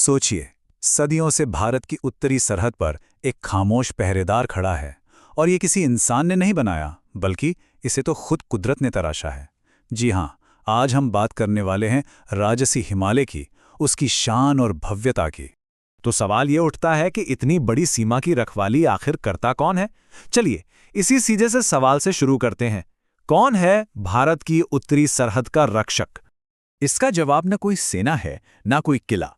सोचिए, सदियों से भारत की उत्तरी सरहद पर एक खामोश पहरेदार खड़ा है। और ये किसी इंसान ने नहीं बनाया, बल्कि इसे तो खुद कुदरत ने तराशा है। जी हाँ, आज हम बात करने वाले हैं राजसी हिमालय की, उसकी शान और भव्यता की। तो सवाल ये उठता है कि इतनी बड़ी सीमा की रखवाली आखिर करता कौन है। चलिए इसी सीधे से सवाल से शुरू करते हैं। कौन है भारत की उत्तरी सरहद का रक्षक? इसका जवाब न कोई सेना है, ना कोई किला,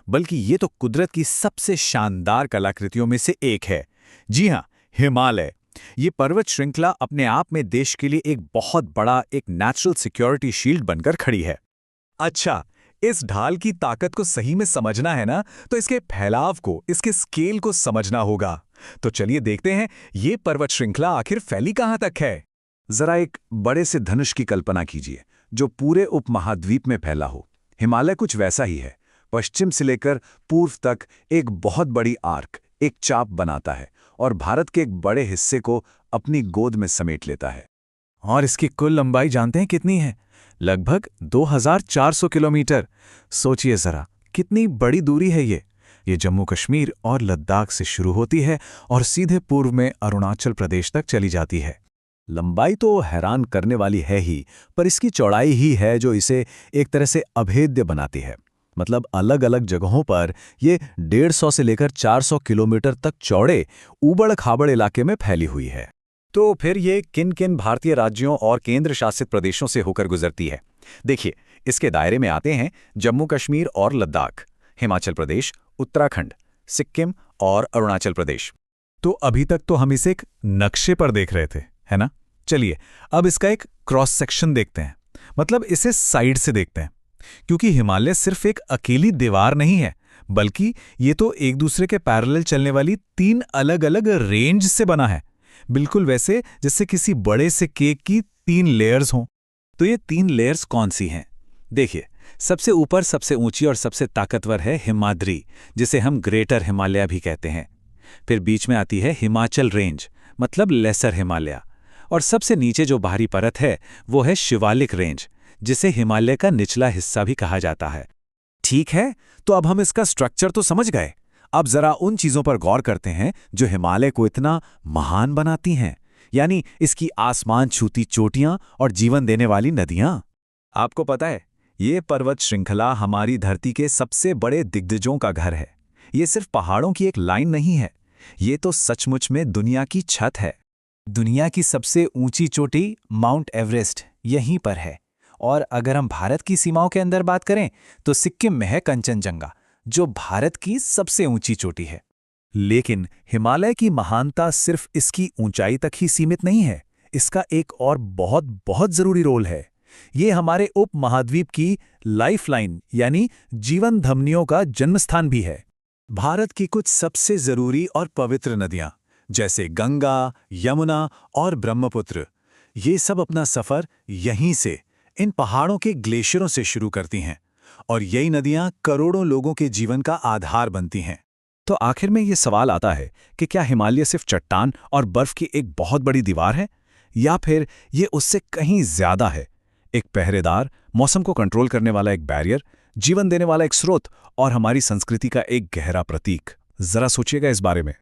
बल्कि ये तो कुदरत की सबसे शानदार कलाकृतियों में से एक है। जी हाँ, हिमालय। ये पर्वत श्रृंखला अपने आप में देश के लिए एक बहुत बड़ा एक नेचुरल सिक्योरिटी शील्ड बनकर खड़ी है। अच्छा, इस ढाल की ताकत को सही में समझना है ना, तो इसके फैलाव को, इसके स्केल को समझना होगा। तो चलिए देखते हैं ये पर्वत श्रृंखला आखिर फैली कहां तक है। जरा एक बड़े से धनुष की कल्पना कीजिए, जो पूरे उपमहाद्वीप में फैला हो। हिमालय कुछ वैसा ही है। पश्चिम से लेकर पूर्व तक एक बहुत बड़ी आर्क, एक चाप बनाता है और भारत के एक बड़े हिस्से को अपनी गोद में समेट लेता है। और इसकी कुल लंबाई जानते हैं कितनी है? लगभग 2400 किलोमीटर। सोचिए जरा, कितनी बड़ी दूरी है ये जम्मू कश्मीर और लद्दाख से शुरू होती है और सीधे पूर्व में अरुणाचल प्रदेश तक चली जाती है। लंबाई तो हैरान करने वाली है ही, पर इसकी चौड़ाई ही है जो इसे एक तरह से अभेद्य बनाती है। मतलब अलग अलग जगहों पर ये 150 से लेकर 400 किलोमीटर तक चौड़े ऊबड़ खाबड़ इलाके में फैली हुई है। तो फिर ये किन किन भारतीय राज्यों और केंद्र शासित प्रदेशों से होकर गुजरती है? देखिए, इसके दायरे में आते हैं जम्मू कश्मीर और लद्दाख, हिमाचल प्रदेश, उत्तराखंड, सिक्किम और अरुणाचल प्रदेश। तो अभी तक तो हम इसे एक नक्शे पर देख रहे थे, है ना? चलिए अब इसका एक क्रॉस सेक्शन देखते हैं, मतलब इसे साइड से देखते हैं। क्योंकि हिमालय सिर्फ एक अकेली दीवार नहीं है, बल्कि ये तो एक दूसरे के पैरेलल चलने वाली 3 अलग अलग रेंज से बना है। बिल्कुल वैसे जैसे किसी बड़े से केक की 3 लेयर्स हों। तो ये 3 लेयर्स कौन सी हैं? देखिए, सबसे ऊपर सबसे ऊंची और सबसे ताकतवर है हिमाद्री, जिसे हम ग्रेटर हिमालय भी कहते हैं। फिर बीच में आती है हिमाचल रेंज, मतलब लेसर हिमालय। और सबसे नीचे जो बाहरी परत है वो है शिवालिक रेंज, जिसे हिमालय का निचला हिस्सा भी कहा जाता है। ठीक है, तो अब हम इसका स्ट्रक्चर तो समझ गए। अब जरा उन चीजों पर गौर करते हैं जो हिमालय को इतना महान बनाती हैं, यानी इसकी आसमान छूती चोटियां और जीवन देने वाली नदियां। आपको पता है, ये पर्वत श्रृंखला हमारी धरती के सबसे बड़े दिग्गजों का घर है। ये सिर्फ पहाड़ों की एक लाइन नहीं है, ये तो सचमुच में दुनिया की छत है। दुनिया की सबसे ऊंची चोटी माउंट एवरेस्ट यहीं पर है। और अगर हम भारत की सीमाओं के अंदर बात करें तो सिक्किम में है कंचनजंगा, जो भारत की सबसे ऊंची चोटी है। लेकिन हिमालय की महानता सिर्फ इसकी ऊंचाई तक ही सीमित नहीं है। इसका एक और बहुत बहुत जरूरी रोल है। ये हमारे उपमहाद्वीप की लाइफलाइन यानी जीवन धमनियों का जन्मस्थान भी है। भारत की कुछ सबसे जरूरी और पवित्र नदियां जैसे गंगा, यमुना और ब्रह्मपुत्र, ये सब अपना सफर यहीं से, इन पहाड़ों के ग्लेशियरों से शुरू करती हैं। और यही नदियां करोड़ों लोगों के जीवन का आधार बनती हैं। तो आखिर में ये सवाल आता है कि क्या हिमालय सिर्फ चट्टान और बर्फ की एक बहुत बड़ी दीवार है, या फिर ये उससे कहीं ज्यादा है? एक पहरेदार, मौसम को कंट्रोल करने वाला एक बैरियर, जीवन देने वाला एक स्रोत और हमारी संस्कृति का एक गहरा प्रतीक। जरा सोचिएगा इस बारे में।